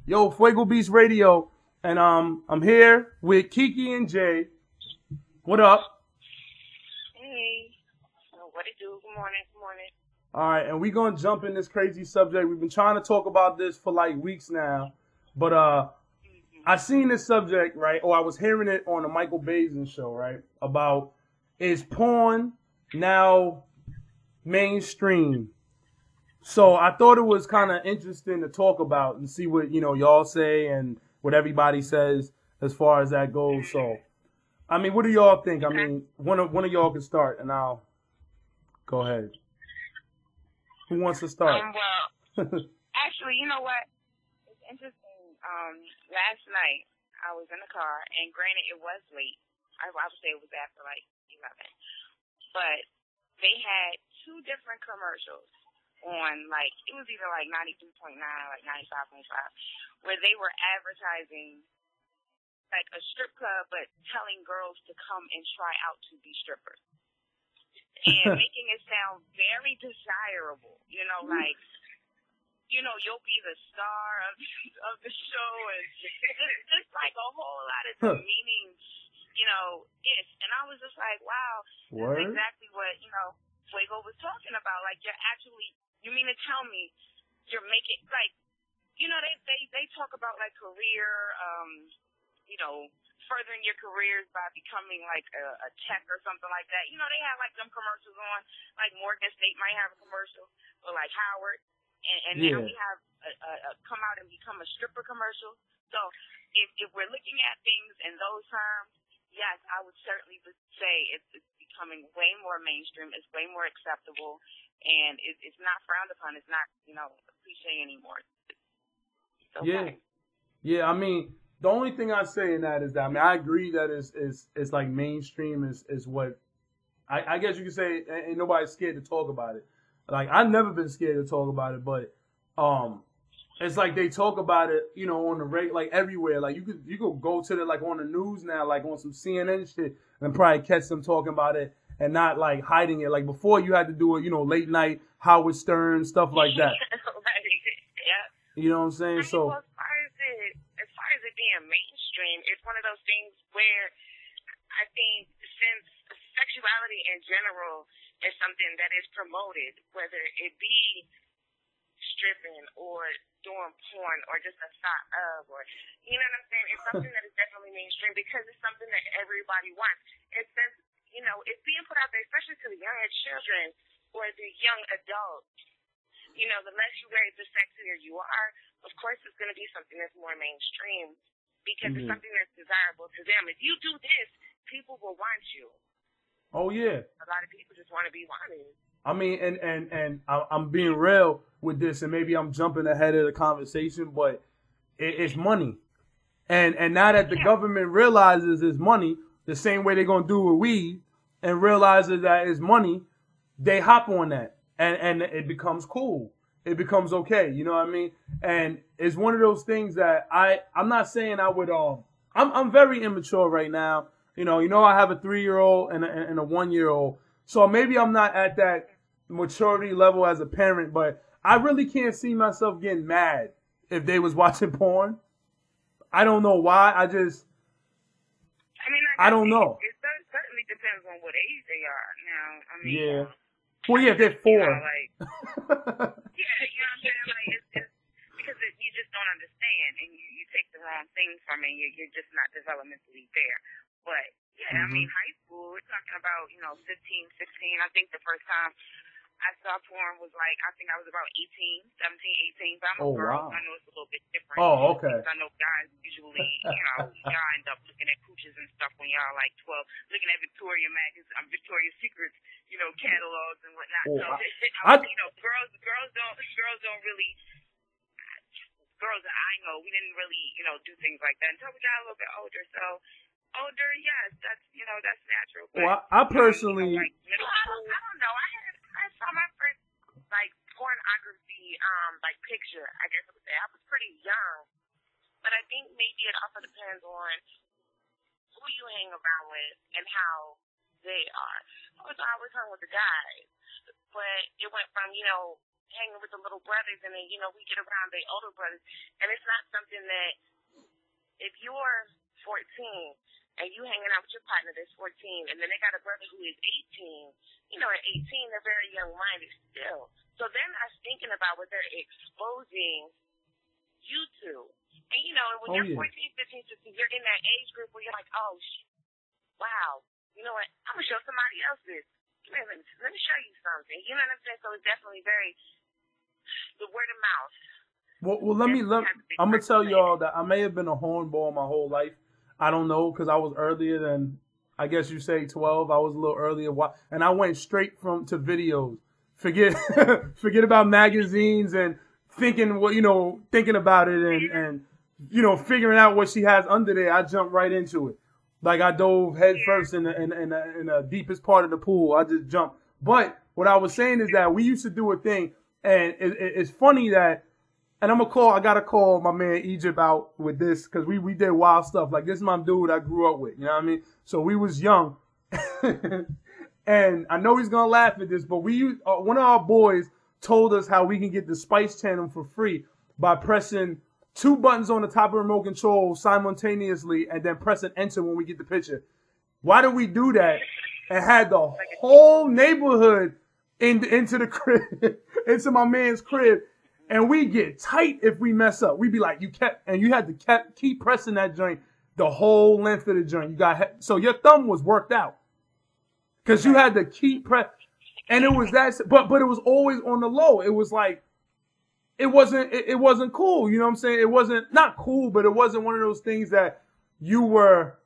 Yo, Fuego Beast Radio, and I'm here with Kiki and Jay. What up? Hey, what it do? Good morning, good morning. All right, and we gonna jump in this crazy subject. We've been trying to talk about this for like weeks now, but I seen this subject, right? Or I was hearing it on the Michael Bazin show, right? About, is porn now mainstream? So I thought it was kind of interesting to talk about and see what, y'all say and what everybody says as far as that goes. So, I mean, what do y'all think? I mean, one of y'all can start, and I'll go ahead. Who wants to start? Well, actually, you know what? It's interesting. Last night I was in the car, and granted, it was late. I would say it was after like 11, but they had two different commercials on, like, it was either like 92.9, like 95.5, where they were advertising like a strip club, but telling girls to come and try out to be strippers and making it sound very desirable. Like, you'll be the star of the show, and just like a whole lot of demeaning, ish. And I was just like, wow, that's exactly what, Fuego was talking about. Like, you mean to tell me you're making, like, they talk about like career, furthering your careers by becoming like a tech or something like that. They have like them commercials on, like Morgan State might have a commercial, or like Howard. And now we have a come out and become a stripper commercial. So if we're looking at things in those terms, yes, I would certainly say it's becoming way more mainstream. It's way more acceptable, and it's not frowned upon. It's not, a cliche anymore. It's okay. Yeah. I mean, the only thing I say in that is that, I mean, I agree that it's like mainstream is what I guess you could say. Ain't nobody scared to talk about it. Like, I've never been scared to talk about it, but it's like they talk about it, on the like everywhere. Like, you could go to like on the news now, like on some CNN shit, and probably catch them talking about it and not like hiding it. Like before, you had to do it, late night, Howard Stern, stuff like that. Right. Yeah. You know what I'm saying? So, well, as far as it being mainstream, it's one of those things where I think since sexuality in general is something that is promoted, whether it be stripping or doing porn or just a thought of, or, you know what I'm saying? It's something that is definitely mainstream because it's something that everybody wants. And since, it's being put out there, especially to the younger children or the young adults, the less you wear it, the sexier you are. Of course, it's going to be something that's more mainstream because it's something that's desirable to them. If you do this, people will want you. Oh, yeah. A lot of people just want to be wanted. I mean, and I'm being real with this, and maybe I'm jumping ahead of the conversation, but it's money. And now that the government realizes it's money, the same way they're going to do with weed, and realizes that it's money, they hop on that. And it becomes cool. It becomes okay. You know what I mean? And it's one of those things that I'm not saying I would, I'm very immature right now. I have a 3-year-old and a 1-year-old. So maybe I'm not at that maturity level as a parent, but I really can't see myself getting mad if they was watching porn. I don't know why. I don't know. It certainly depends on what age they are now. I mean, yeah. Well, yeah, they're 4. Yeah, what I'm saying? Like, it's because you just don't understand, and you take the wrong things from it. You're just not developmentally there. But, I mean, high school, we're talking about, 15, 16. I think the first time I saw porn was like, I think I was about 17, 18. But I'm a girl, so I know it's a little bit different. Oh, okay. Because I know guys usually, y'all end up looking at cooches and stuff when y'all like 12, looking at Victoria's Secrets, catalogs and whatnot. Oh, so, girls don't really, girls that I know, we didn't really, do things like that until we got a little bit older. So, older, yes, that's natural. But, well, I personally, like middle school, I don't know. I saw my first like pornography like picture. I guess I would say I was pretty young, but I think maybe it also depends on who you hang around with and how they are. I was always hung with the guys, but it went from hanging with the little brothers, and then, you know, we get around the older brothers. And it's not something that, if you're 14 and you hanging out with your partner that's 14, and then they got a brother who is 18, you know, at 18, they're very young-minded still. So they're not thinking about what they're exposing you to. And, you know, when you're 14, 15, 16, you're in that age group where you're like, oh, wow, you know what, I'm going to show somebody else this. Let me show you something. You know what I'm saying? So it's definitely very, the word of mouth. I'm going to tell y'all that I may have been a hornball my whole life. I don't know, because I was earlier than, I guess you say 12. I was a little earlier. And I went straight to videos. Forget about magazines and thinking about it and figuring out what she has under there. I jumped right into it. Like I dove head first in the deepest part of the pool. I just jumped. But what I was saying is that we used to do a thing, and it's funny that, and I gotta call my man Egypt out with this, because we did wild stuff. Like, this is my dude I grew up with, you know what I mean? So we was young. And I know he's gonna laugh at this, but one of our boys told us how we can get the Spice Channel for free by pressing 2 buttons on the top of the remote control simultaneously and then pressing enter when we get the picture. Why did we do that and had the whole neighborhood into the crib, into my man's crib, and we get tight if we mess up? We'd be like, you had to keep pressing that joint the whole length of the joint. So your thumb was worked out because you had to keep press, and it was that, but it was always on the low. It was like, it wasn't cool. You know what I'm saying? It wasn't, not cool, but it wasn't one of those things that you were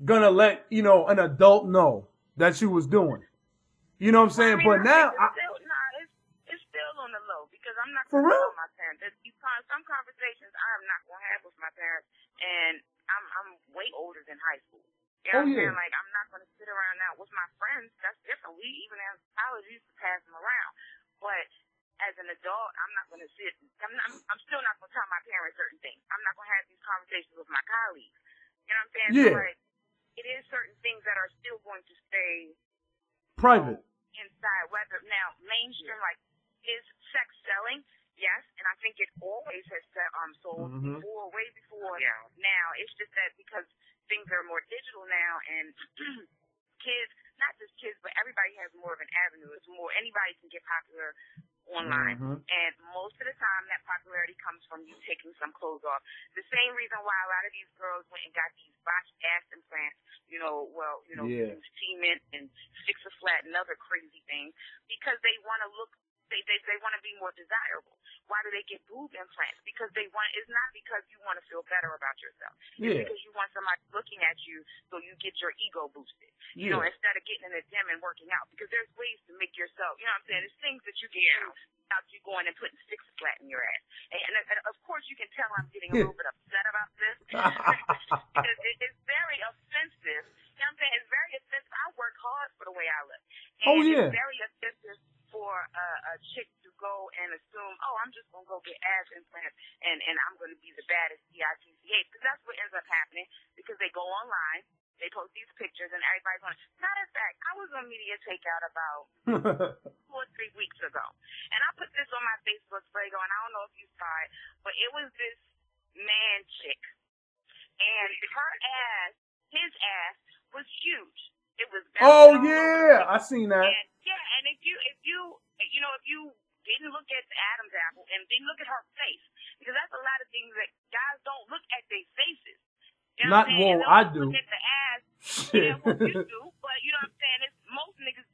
gonna let, an adult know that you was doing. You know what I'm saying? But now, it's still on the low, because I'm not for gonna real. tell my parents. Some conversations I am not gonna have with my parents, and I'm way older than high school. You know what I'm saying? Like, I'm not gonna sit around now with my friends. That's different. We even as college used to pass them around, but as an adult, I'm not going to sit. I'm still not going to tell my parents certain things. I'm not going to have these conversations with my colleagues. You know what I'm saying? Yeah. So, like, it is certain things that are still going to stay private inside. Whether now mainstream, like, is sex selling? Yes, and I think it always has sold before, way before. Yeah. Now it's just that because things are more digital now, and kids, not just kids, but everybody has more of an avenue. It's more, anybody can get popular online. And most of the time that popularity comes from you taking some clothes off. The same reason why a lot of these girls went and got these botched ass implants, cement and six a flat and other crazy things, because they want to look, they want to be more desirable. Why do they get boob implants? Because it's not because you want to feel better about yourself. It's because you want somebody looking at you so you get your ego boosted. You know, instead of getting in the gym and working out. Because there's ways to make yourself, you know what I'm saying? There's things that you can do without you going and putting six flat in your ass. And of course you can tell I'm getting a little bit upset about this. Because it's very offensive. You know what I'm saying? It's very offensive. I work hard for the way I look. And it's very offensive for a chick to go and assume, oh, I'm just going to go get ass implants and I'm going to be the baddest DITCH. Because that's what ends up happening, because they go online, they post these pictures, and everybody's going, matter of fact, I was on Media Takeout about 2 or 3 weeks ago. And I put this on my Facebook, Fuego, and I don't know if you saw it, but it was this man chick. And his ass was huge. It was I seen that. And if you didn't look at the Adam's apple and didn't look at her face, because that's a lot of things that guys don't look at their faces. You know what I'm saying? I do. Look at the ass. Shit. Yeah, well, you do, but you know what I'm saying? It's most niggas.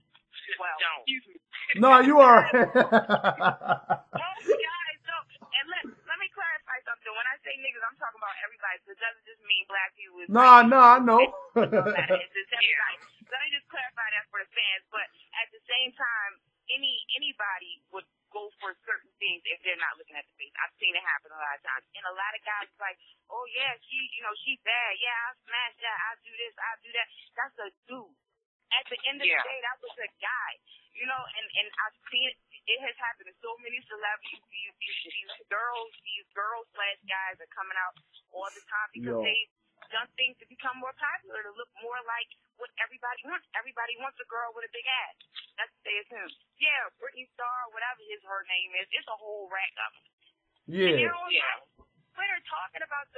Well, excuse me. No, you are. Most guys don't. And let me clarify something. When I say niggas, I'm talking about everybody. So it doesn't just mean black people. No, I know. It's just everybody. Let me just clarify that for the fans. But at the same time, anybody would go for certain things if they're not looking at the face. I've seen it happen a lot of times. And a lot of guys like, oh yeah, she's bad. Yeah, I'll smash that. I'll do this. I'll do that. That's a dude. At the end of the day, that was a guy. You know, and I've seen it. It has happened to so many celebrities. These girls / guys are coming out all the time because they've done things to become more popular, to look more like what everybody wants. Everybody wants a girl with a big ass. let's say it's him. Yeah, Britney Star, whatever her name is, it's a whole rack of them. Yeah. And they're on Twitter talking about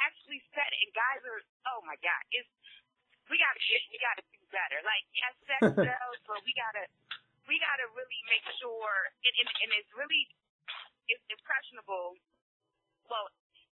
actually said it, and guys are, oh my God, we gotta do better. Like, yes, sex sells, but we gotta really make sure, and it's impressionable. Well,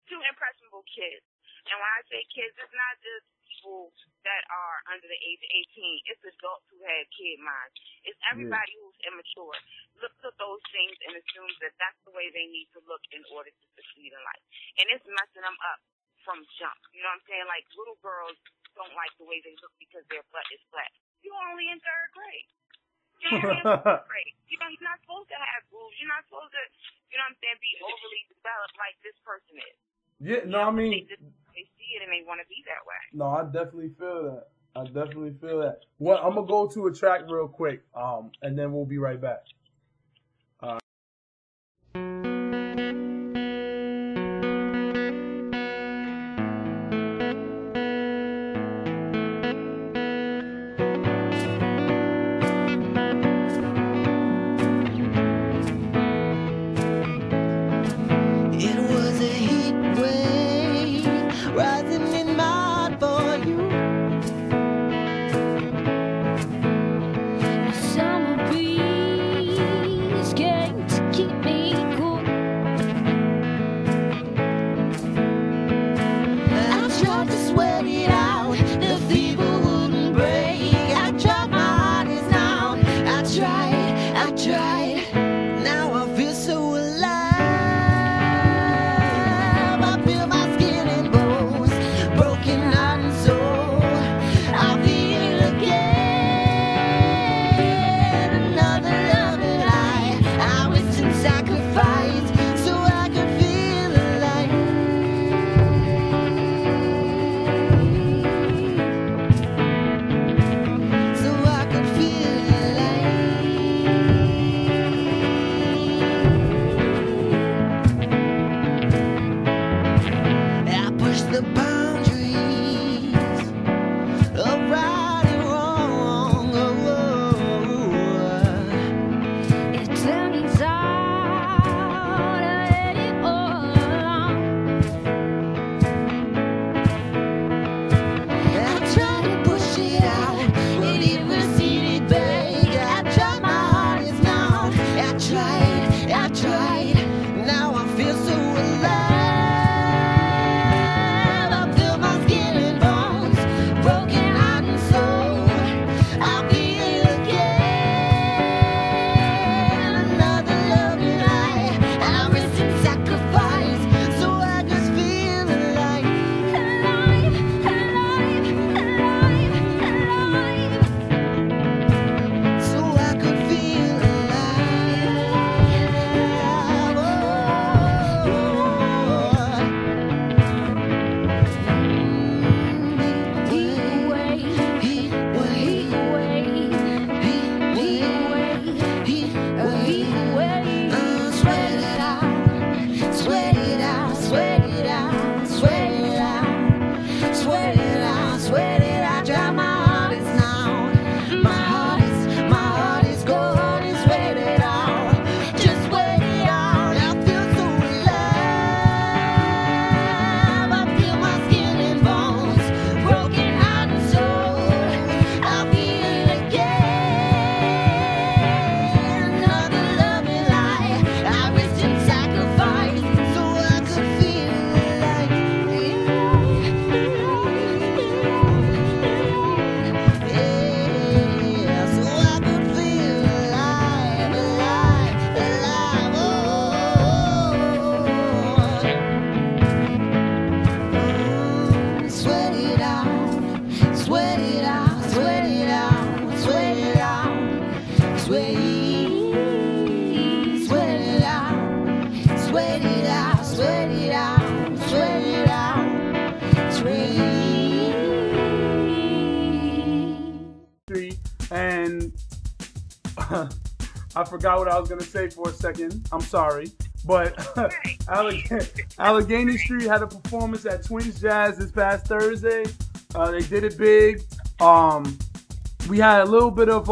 two impressionable kids. And when I say kids, it's not just people that are under the age of 18. It's adults who have kid minds. It's everybody who's immature. Looks at those things and assumes that that's the way they need to look in order to succeed in life. And it's messing them up from jump. You know what I'm saying? Like, little girls don't like the way they look because their butt is flat. You're only in third grade. You're only in third grade. You're not supposed to have boobs. You're not supposed to, you know what I'm saying, be overly developed like this person is. Yeah, no, I mean, they see it and they want to be that way. No, I definitely feel that. Well, I'm gonna go to a track real quick, and then we'll be right back. And I forgot what I was going to say for a second. I'm sorry. But Allegheny Street had a performance at Twins Jazz this past Thursday. They did it big. We had a little bit of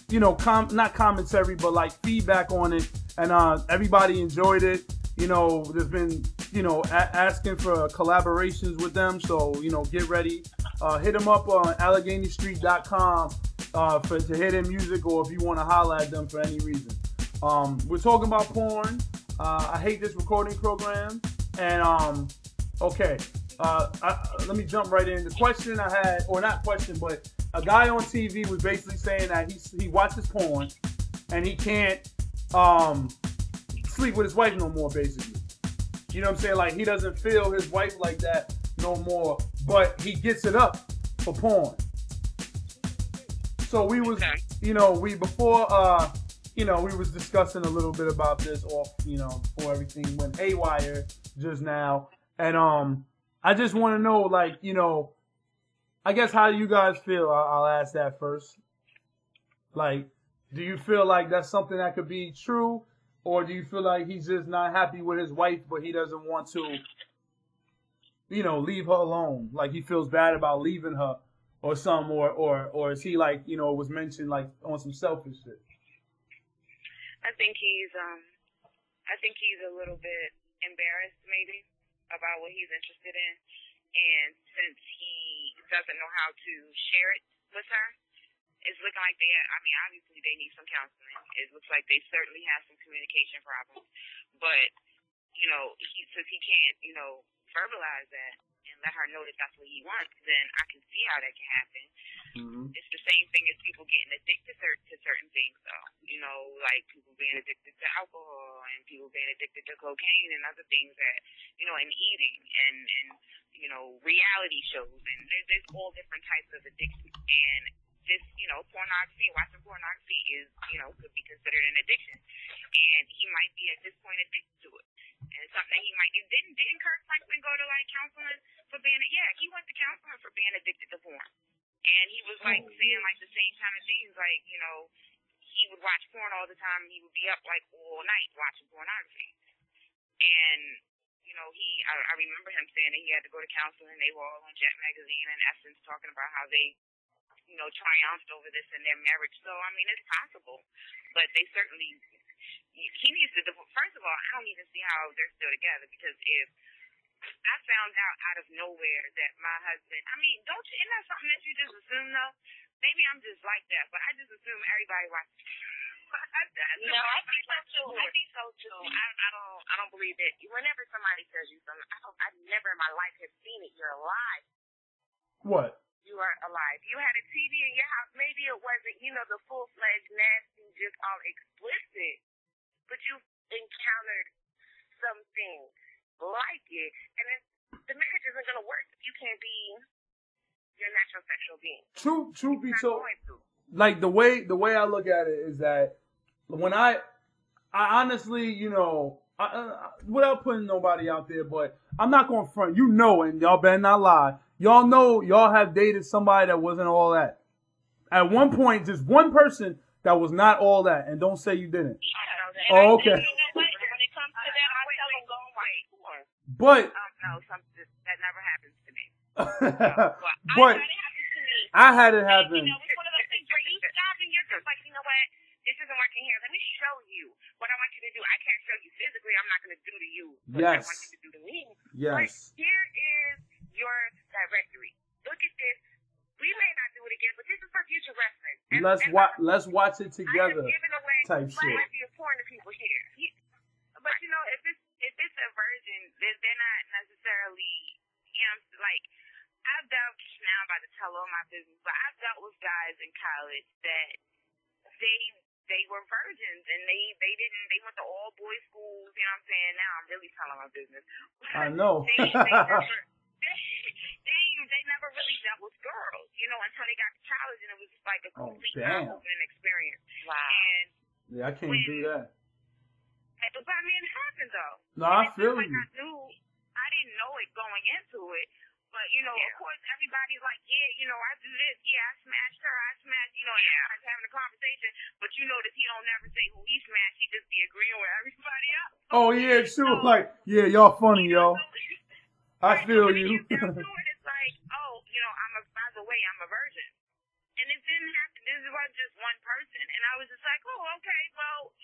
you know, not commentary, but like feedback on it, and everybody enjoyed it. You know, there's been, you know, asking for collaborations with them, so, you know, get ready. Hit them up on AlleghenyStreet.com to hear their music, or if you want to holler at them for any reason. We're talking about porn. I hate this recording program, and okay. Let me jump right in. The question I had, or not question, but a guy on TV was basically saying that he watches porn and he can't sleep with his wife no more, basically. You know what I'm saying? Like, he doesn't feel his wife like that no more, but he gets it up for porn. So we was, you know, we was discussing a little bit about this off, you know, before everything went haywire just now. And I just want to know, like, you know, I guess how do you guys feel? I'll ask that first. Like, do you feel like that's something that could be true? Or do you feel like he's just not happy with his wife, but he doesn't want to, you know, leave her alone? Like, he feels bad about leaving her or something, or is he, like, you know, it was mentioned, like, on some selfish shit? I think he's a little bit embarrassed, maybe, about what he's interested in. And since he doesn't know how to share it with her, it's looking like obviously they need some counseling. It looks like they certainly have some communication problems. But, you know, since he can't, you know, verbalize that and let her know that that's what he wants, then I can see how that can happen. Mm-hmm. It's the same thing as people getting addicted to certain things, though. You know, like people being addicted to alcohol and people being addicted to cocaine and other things that, you know, and eating and you know, reality shows. And there's all different types of addiction. And this, you know, pornography, watching pornography is, you know, could be considered an addiction. And he might be at this point addicted to it. And it's something he might do. Didn't Kirk Franklin go to, like, counseling for being, he went to counseling for being addicted to porn. And he was, like, saying, like, the same kind of things, like, you know, he would watch porn all the time and he would be up, like, all night watching pornography. And, you know, I remember him saying that he had to go to counseling. They were all on Jet Magazine, in essence, talking about how they, you know, triumphed over this in their marriage. So, I mean, it's possible. But they certainly, he needs to, first of all, I don't even see how they're still together, because if I found out of nowhere that my husband, I mean, isn't that something that you just assume, though? Maybe I'm just like that, but I just assume everybody watches. No, I think so too. I don't believe it. Whenever somebody tells you something, I never in my life have seen it. You're alive. What? You are alive. You had a TV in your house. Maybe it wasn't, you know, the full-fledged, nasty, just all explicit, but you encountered some things like it, and the marriage isn't going to work if you can't be your natural sexual being. True be so. Like, the way I look at it is that when I honestly, you know, without putting nobody out there, but I'm not going to front. You know, and y'all better not lie. Y'all know y'all have dated somebody that wasn't all that. At one point, just one person that was not all that, and don't say you didn't. Oh, okay. When it comes to that, I tell them go away. But no, that never happens to me. But I had it happen. You know, it's one of those things where you stop and you're just like, you know what? This isn't working here. Let me show you what I want you to do. I can't show you physically. I'm not going to do to you what I want you to do to me. Yes. But here is your directory. Look at this. We may not do it again, but this is for future reference. Let's watch it together. I have given away type shit. plenty of porn to people here. But you know, if it's a virgin, they're not necessarily, you know, like, I've dealt, now I'm about to tell all my business, but I've dealt with guys in college that they were virgins, and they went to all boys schools, you know what I'm saying? Now I'm really telling my business. I know. They never really dealt with girls, you know, until they got to college, and it was just like a complete eye-opening experience. Wow. And yeah, I can't do that. But I mean, it happened though. No, I feel you. I didn't know it going into it, but you know, of course, everybody's like, yeah, you know, I do this, yeah, I smashed her, you know, I was having a conversation, but you notice he don't never say who he smashed, he just be agreeing with everybody else. Oh yeah, sure, so, like, yeah, y'all funny, y'all. I feel you. It's like, oh, you know, by the way, I'm a virgin. And it didn't happen. This wasn't just one person. And I was just like, oh, okay, well,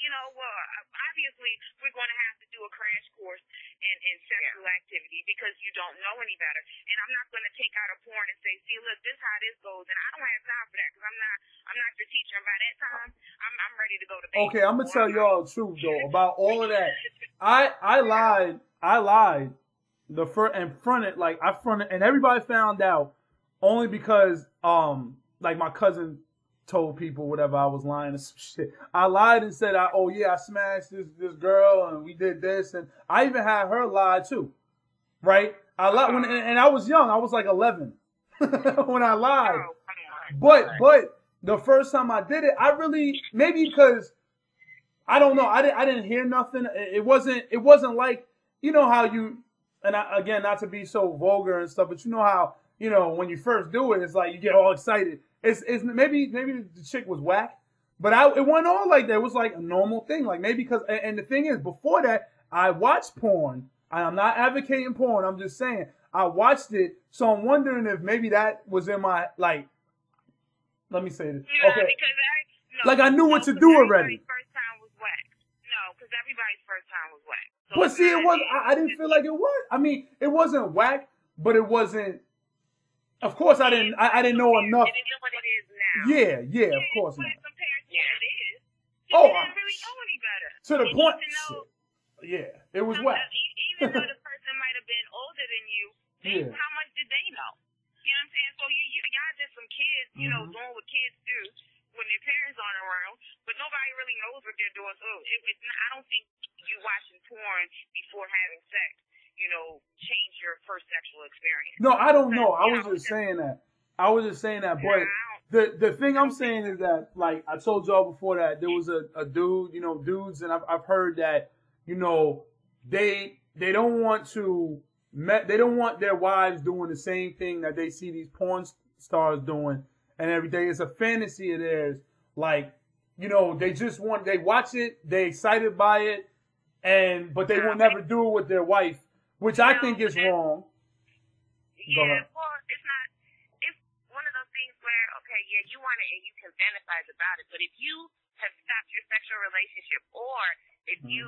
obviously we're going to have to do a crash course in sexual activity because you don't know any better. And I'm not going to take out a porn and say, see, look, this is how this goes. And I don't have time for that because I'm not your teacher. And by that time, I'm ready to go to bed. Okay, I'm gonna tell y'all the truth though about all of that. I lied. The fronted, and everybody found out only because like my cousin told people whatever I was lying and some shit. I lied and said I smashed this girl and we did this, and I even had her lie too, right? I lied and I was young. I was like 11 when I lied. But the first time I did it, I really, maybe because I don't know, I didn't hear nothing. It wasn't like, you know how you, and again, not to be so vulgar and stuff, but you know how, when you first do it, it's like you get all excited. It's maybe the chick was whack, but it wasn't all like that. It was like a normal thing. Like maybe because, and the thing is, before that, I watched porn. I'm not advocating porn. I'm just saying I watched it. So I'm wondering if maybe that was in my, like, let me say this. No, okay. Because I knew what to do already. Everybody's first time was whack. No, because everybody's first time was whack. So But see, it was. I didn't feel like it was. I mean, it wasn't whack, but it wasn't. Of course, I didn't know enough. It is what it is now. Yeah, of course. But compared to what it is, you didn't really know any better. To the point. Know, yeah, it was whack. Even though the person might have been older than you, how much did they know? You know what I'm saying? So y'all just some kids, doing what kids do when their parents aren't around, but nobody really knows what they're doing. So I don't think you watching porn before having sex, change your first sexual experience. No, I don't know. I was just saying that. But the thing I'm saying is that, like I told y'all before, that there was a dude, dudes, and I've heard that, they don't want their wives doing the same thing that they see these porn stars doing and every day. It's a fantasy of theirs. Like, they watch it, they're excited by it, but they will never do it with their wife, which I think is wrong. Yeah, well, it's one of those things where, okay, yeah, you want it and you can fantasize about it, but if you have stopped your sexual relationship, or if you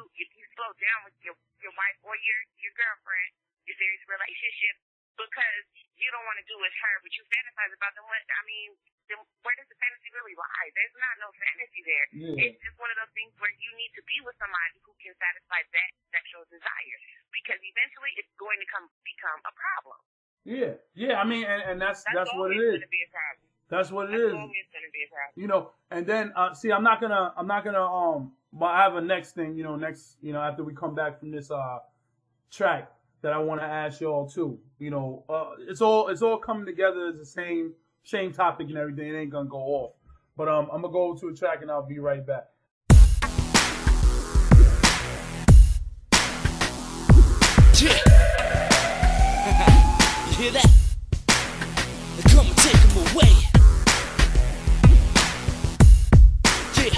slow down with your wife or your girlfriend, your serious relationship, because you don't want to do with her, but you fantasize about them. Then where does the fantasy really lie? There's no fantasy there. Yeah. It's just one of those things where you need to be with somebody who can satisfy that sexual desire, because eventually it's going to become a problem. Yeah. I mean, and that's what it is. Be a problem. That's what it is. Always going to be a problem. And then see, I'm not gonna. But I have a next thing. After we come back from this track that I want to ask y'all too. It's all coming together as the same topic and everything. It ain't gonna go off. But I'm gonna go to a track and I'll be right back. Yeah. You hear that? Come and take them away. Yeah.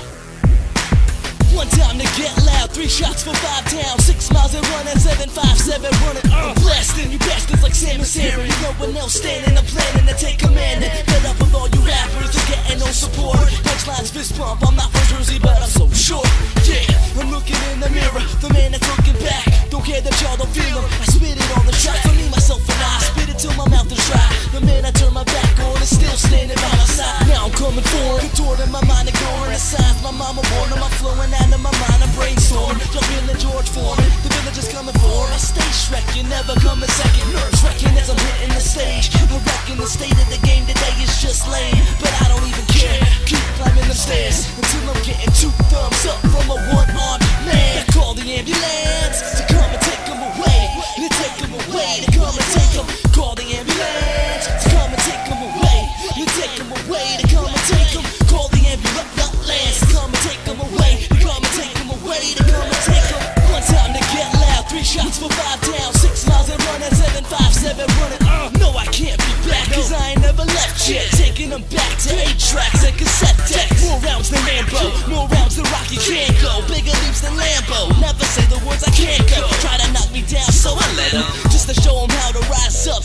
One time to get loud, 3 shots for 5 down, 6 miles and running, 757 running, blasting you bastards like Sam and Sarah. You know one else standing, I'm planning to take command. Fed up with all you rappers, you're getting no support. Punchlines, fist pump, I'm not from Jersey, but I'm so short. Yeah, I'm looking in the mirror, the man that's looking back. Don't care that y'all don't feel him, I spit it on the track. For me, myself, and I spit it till my mouth is dry. The man I turn my back on is still standing by my side. Now I'm coming forward, contorting my mind, ignoring the signs. My mama warned him, I'm flowing out of my mind, I'm brainstorming. Y'all feeling George Foreman, the village is coming for me. Stay Shrekking, never coming second. Nerves wrecking as I'm hitting the stage. I reckon the state of the game today is just lame, but I don't even care. Keep climbing the stairs until I'm getting 2 thumbs up from a one-armed man. I call the ambulance to come and take them away. To take them away, to come and take them. Call the ambulance to come and take them away. To take them away, to come and take them. Call the ambulance to come and take them away. To come and take them away, to come and take them. One time to get loud, 3 shots for 5 down, 6 miles and running, 757 running. No, I can't be back, cause I ain't never left yet. Taking them back to 8 tracks and cassette decks. More rounds than Rambo, more rounds than Rocky can't go. Bigger leaps than Lambo, never say the words I can't go. Try to knock me down, so I let him, just to show him how to rise up.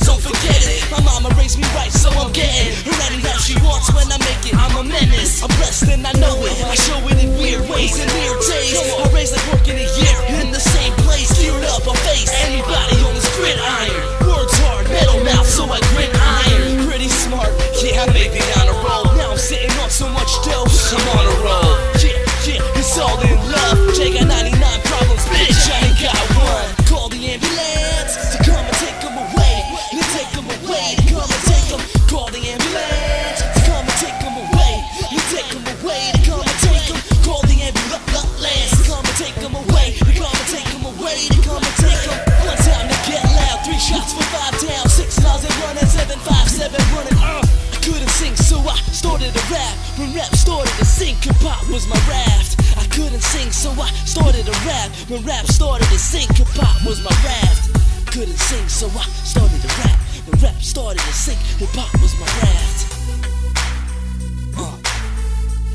When rap started to sink, hip-hop was my raft. I couldn't sing, so I started to rap. When rap started to sink, hip-hop was my raft. Couldn't sing, so I started to rap. When rap started to sink, hip-hop was my raft.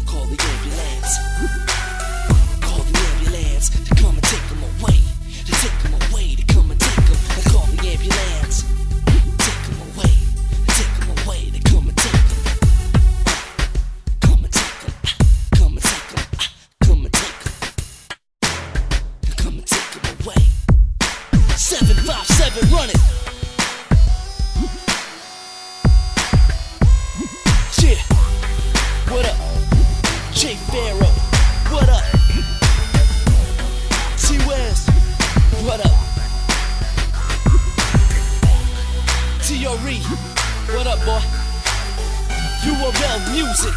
Call the ambulance. Call the ambulance to come and take them away. To take them away, to come and take them. I call the ambulance. Take them away. Take them away, to come and take them. Come and take them. Come and take them. Come and take them. Come and take them away. 757, run it. Yeah. What up? J Pharaoh, what up? T West, what up? T.O.R.E., what up, boy? URL Music.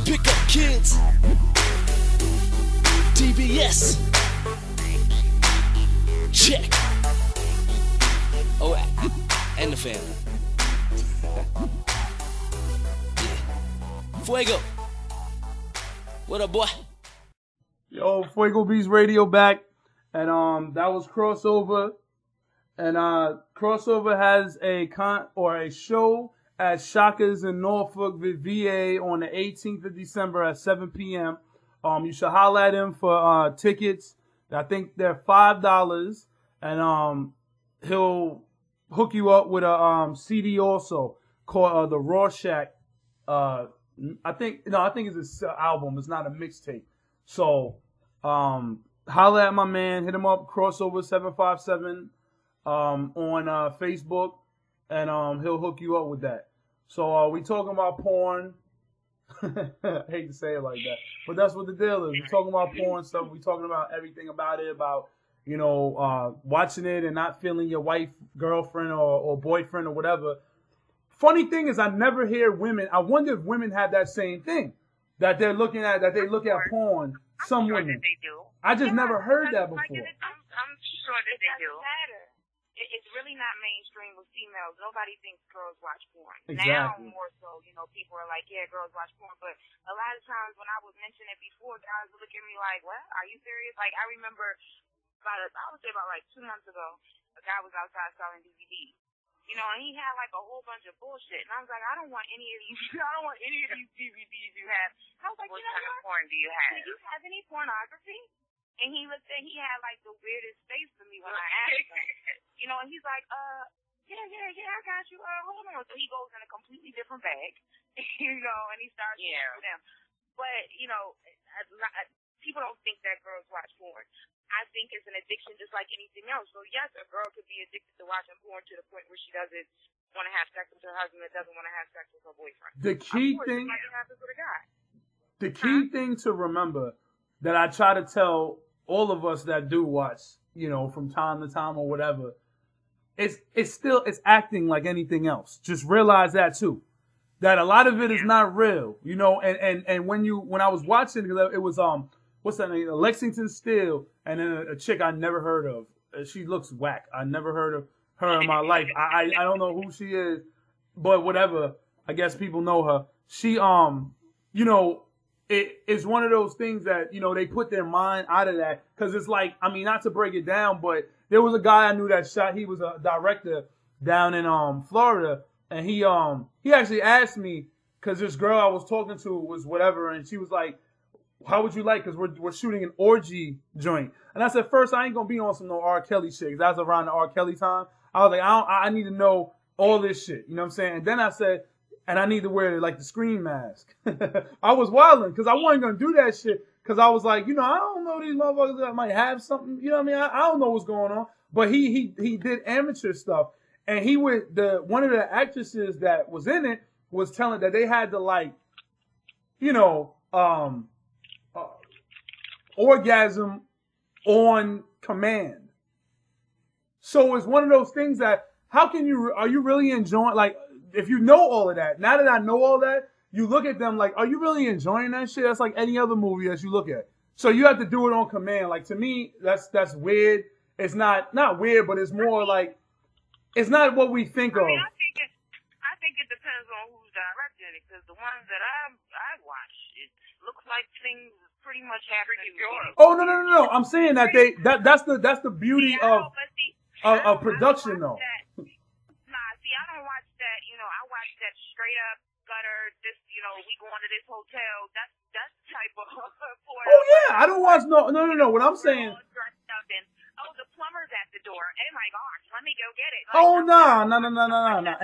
Pick up kids. DBS. Check. Oh, and the family. Fuego. What up, boy? Yo, Fuego Beats Radio back. And that was Crossover. And Crossover has a show at Shaka's in Norfolk, VA on the 18th of December at 7 p.m. You should holler at him for tickets. I think they're $5. And he'll hook you up with a CD also called the Rorschach. I think it's an album. It's not a mixtape. So, holla at my man. Hit him up. Crossover 757 on Facebook, and he'll hook you up with that. So, we talking about porn. I hate to say it like that, but that's what the deal is. We're talking about porn stuff. We're talking about everything about it, about watching it and not feeling your wife, girlfriend, or boyfriend or whatever. Funny thing is, I never hear women. I wonder if women have that same thing that they're looking at. That they look at porn. Some sure women. that they do. I just never heard that before. I'm sure that they do. It's really not mainstream with females. Nobody thinks girls watch porn. Exactly. Now, more so, people are like, yeah, girls watch porn. But a lot of times when I was mentioning it before, guys would look at me like, what? Are you serious? Like, I remember I would say about like 2 months ago, a guy was outside selling DVDs. And he had like a whole bunch of bullshit. And I was like, I don't want any of these. I don't want any of these DVDs you have. I was like, What kind of porn do you have? Do you have any pornography? And he looked at, he had like the weirdest face to me when I asked him. And he's like, yeah, I got you. Hold on. So he goes in a completely different bag, and he starts with them. But, people don't think that girls watch porn. I think it's an addiction just like anything else. So yes, a girl could be addicted to watching porn to the point where she doesn't want to have sex with her husband, that doesn't want to have sex with her boyfriend. The key thing, happens with a guy. The key thing to remember that I try to tell all of us that do watch, from time to time or whatever, it's acting like anything else. Just realize that too. That a lot of it is not real, and when I was watching, it was what's that name? Lexington Steele, and then a chick I never heard of. She looks whack. I never heard of her in my life. I don't know who she is, but whatever. I guess people know her. She it's one of those things that they put their mind out of that, because it's like, not to break it down, but there was a guy I knew that shot. He was a director down in Florida, and he actually asked me, because this girl I was talking to was whatever, and she was like, how would you like, because we're shooting an orgy joint. And I said, first, I ain't going to be on some no R. Kelly shit, because that was around the R. Kelly time. I was like, I need to know all this shit. You know what I'm saying? And then I said, and I need to wear like the screen mask. I was wilding because I wasn't going to do that shit, because I was like, I don't know these motherfuckers that might have something. You know what I mean? I don't know what's going on. But he did amateur stuff. And one of the actresses that was in it was telling that they had to orgasm on command. So it's one of those things that, are you really enjoying, like, if you know all of that, now that I know all that, you look at them like, are you really enjoying that shit? That's like any other movie that you look at. So you have to do it on command. Like, to me, that's weird. It's not weird, but it's more like, it's not what we think of. I think it depends on who's directing it. it, because the ones that I watch, it looks like things pretty much happen. Oh no! I'm saying that that's the beauty of production though. See, I don't watch that. I watch that straight up gutter. This, we going to this hotel. That's the type of. Oh yeah, I don't watch no. What I'm saying. Oh, the plumber's at the door. Oh my gosh, let me go get it. Oh no! And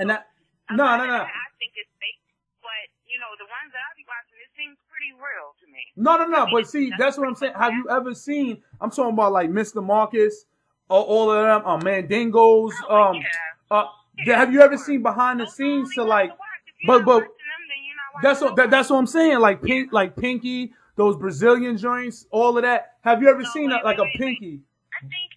that no. I think it's fake, but the ones that I be watching, it seems pretty real to me. No. But see, that's what I'm saying. Have you ever seen? I'm talking about like Mr. Marcus, all of them, Mandingos. Have you ever seen behind the scenes to like? But that's what I'm saying. Like Pinky, those Brazilian joints, all of that. Have you ever seen like a Pinky? I think. Wait.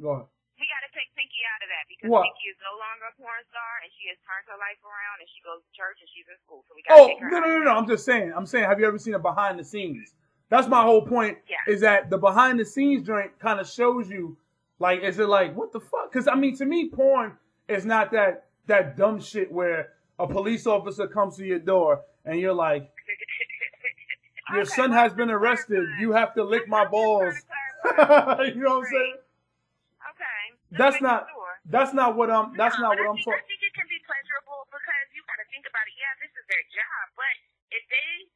No. Go ahead. We got to take Pinky out of that because What? Pinky is no longer a porn star and she has turned her life around and she goes to church and she's in school. So we got to take her out. No. I'm just saying. Have you ever seen a behind the scenes? That's my whole point. Yeah. Is that the behind the scenes joint kind of shows you, like, is it like what the fuck? Because I mean, to me, porn is not that dumb shit where a police officer comes to your door and you're like, your son has been arrested. You have to lick my balls. You know what I'm saying? Okay. That's not what I'm talking. I think it can be pleasurable because you got to think about it. Yeah, this is their job, but if they,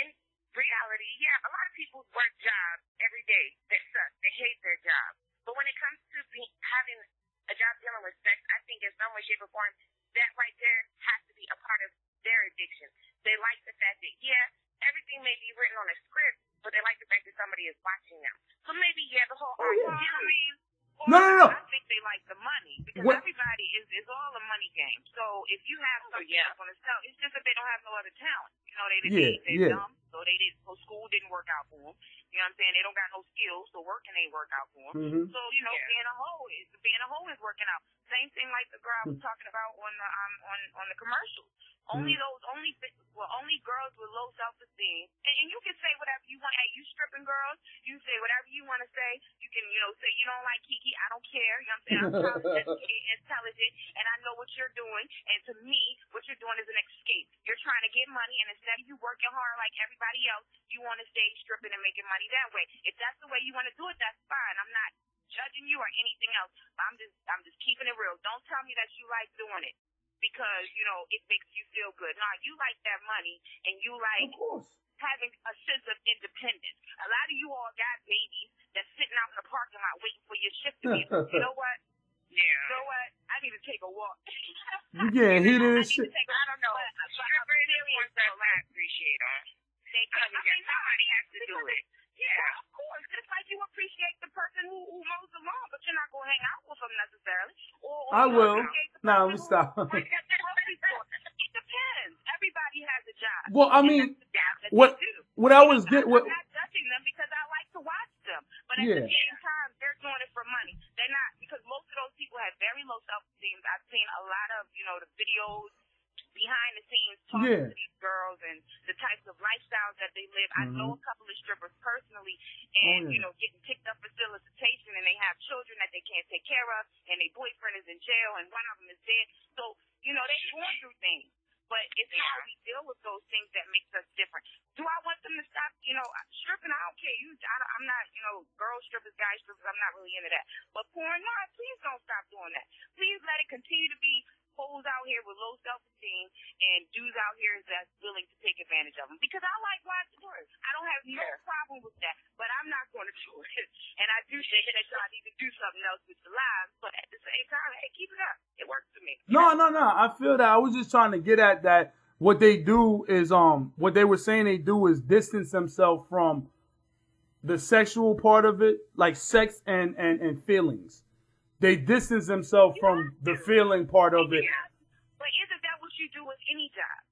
in reality, a lot of people work jobs every day that suck. They hate their job. But when it comes to having a job dealing with sex, I think in some way, shape, or form, that right there has to be a part of their addiction. They like the fact that, everything may be written on a script, but they like the fact that somebody is watching them. So maybe, the whole No. I think they like the money because everybody is all a money game. So if you have something on the sell, it's just that they don't have no other talent. They're dumb, so so school didn't work out for them. You know what I'm saying? They don't got no skills, so working ain't work out for them. Mm-hmm. So being a hoe is working out. Same thing like the girl I was talking about on the commercials. Only girls with low self-esteem. And you can say whatever you want. Hey, you stripping girls, you say whatever you want to say. You can, say you don't like Kiki. I don't care. You know what I'm saying? I'm college intelligent, and I know what you're doing. And to me, what you're doing is an escape. You're trying to get money, and instead of you working hard like everybody else, you want to stay stripping and making money that way. If that's the way you want to do it, that's fine. I'm not judging you or anything else. I'm just keeping it real. Don't tell me that you like doing it because it makes you feel good. No, you like that money and you like having a sense of independence. A lot of you all got babies that's sitting out in the parking lot waiting for your shift to be. You know what? Yeah. You know what? I need to take a walk. You getting heated as shit. I don't know. Strippers and porn stars, I appreciate them. Somebody has to do it. Yeah, of course. Just like you appreciate the person who mows the lawn, but you're not going to hang out with them necessarily. I will. Nah, let me stop. It depends. Everybody has a job. Well, I mean, what I was getting... I'm not judging them because I like to watch them. But at the same time, they're doing it for money. They're not, because most of those people have very low self-esteem. I've seen a lot of, the videos behind the scenes talking to these girls and the types of lifestyles that they live. I know a couple of strippers personally and, getting picked up for solicitation and they have children that they can't take care of and their boyfriend is in jail and one of them is dead. So, they're going through things. But it's how we deal with those things that makes us different. Do I want them to stop, stripping? I don't care. I'm not, girl strippers, guy strippers. I'm not really into that. But porn, no, please don't stop doing that. Please let it continue to be hoes out here with low self-esteem and dudes out here that's willing to take advantage of them. Because I like watching porn. I don't have no problem with that. But I'm not going to do it. And I do think that y'all need to do something else with your lives. But at the same time, hey, keep it up. It works for me. No. I feel that. I was just trying to get at that. What they do is, what they were saying they do is distance themselves from the sexual part of it, like sex and feelings. They distance themselves from the feeling part of it. But isn't that what you do with any job?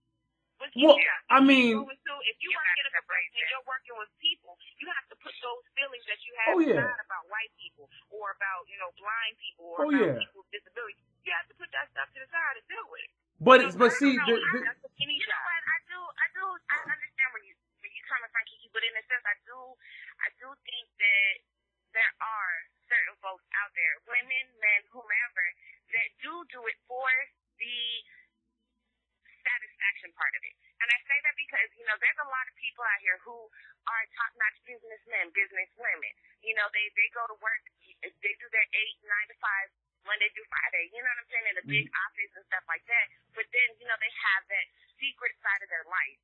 I mean, if you work in a profession and you're working with people, you have to put those feelings that you have inside about white people or about, blind people or about people with disabilities. You have to put that stuff to the side and deal with it. But see, I understand where you coming from, Kiki, but in a sense, I do think that there are certain folks out there, women, men, whomever, that do it for the part of it. And I say that because, you know, there's a lot of people out here who are top-notch businessmen, businesswomen. You know, they go to work, they do their 8, 9 to 5, Monday through Friday, you know what I'm saying, in a big office and stuff like that. But then, you know, they have that secret side of their life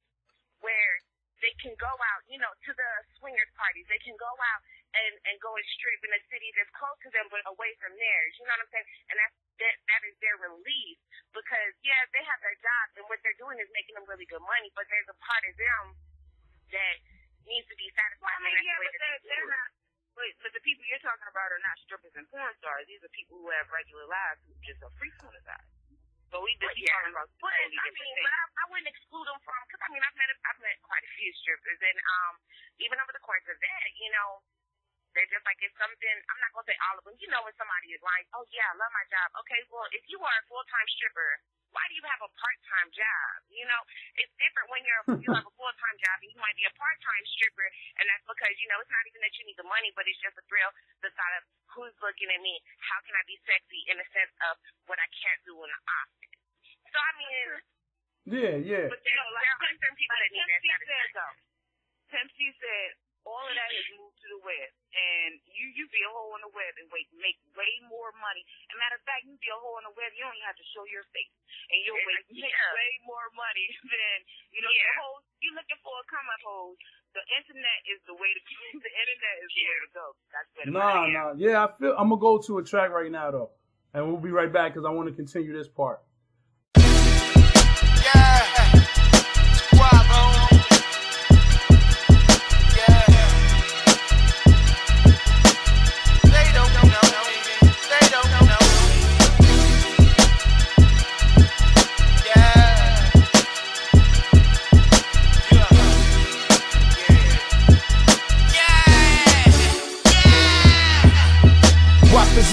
where they can go out, you know, to the swingers parties. They can go out and go and strip in a city that's close to them but away from theirs. You know what I'm saying? And that is their relief because, yeah, they have their jobs and what they're doing is making them really good money, but there's a part of them that needs to be satisfied. Well, I mean, yeah, but they're not. But the people you're talking about are not strippers and porn stars. These are people who have regular lives who just are freaks on the side. So we just talking about totally different things. But I wouldn't exclude them from, because I mean, I've met quite a few strippers, and even over the course of that, you know, they're just like, it's something, I'm not going to say all of them, you know, when somebody is like, oh yeah, I love my job. Okay, well, if you are a full-time stripper, why do you have a part-time job? You know, it's different when you have a full-time job and you might be a part-time stripper, and that's because, you know, it's not even that you need the money, but it's just a thrill, the thought of who's looking at me, how can I be sexy in the sense of what I can't do in the office. So, I mean, yeah. But, you know, like, there are certain people that need that satisfaction. Pimp C said, all of that has moved to the web, and you be a hoe on the web and make way more money. And matter of fact, you be a hoe on the web, you don't even have to show your face, and you'll make way more money than the hoes. You looking for a come up hoes. The internet is the way to go. The internet is the way to go. That's where the money is. Yeah, I'm gonna go to a track right now though, and we'll be right back because I want to continue this part.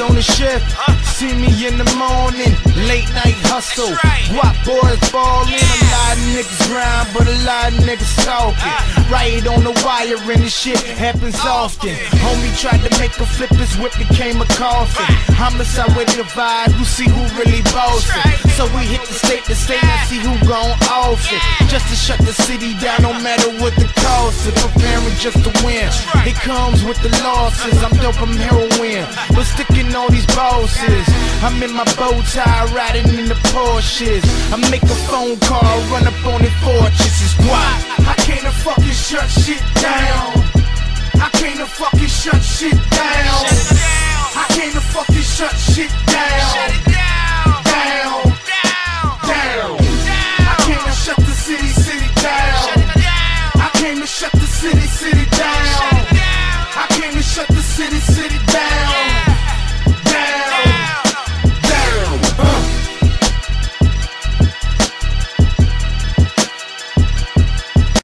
On the shift, see me in the morning, late night hustle. What boys ballin', a lot of niggas grind, but a lot of niggas talking. Right on the wire, and this shit happens often. Homie tried to make a flip, his whip became a coffin. Homicide with the vibe, who see who really bossin'. So we hit the state and see who gon' off it. Just to shut the city down, no matter what the cost is. Preparing just to win, it comes with the losses. I'm dope, I'm heroin, but sticking all these bosses. I'm in my bow tie, riding in the Porsches. I make a phone call, run up on it fortress. It's why I can't fucking shut shit down. I can't fucking shut shit down. I can't fucking shut shit down. Down. I can't shut the city down. I can't shut the city down. I can't shut the city down.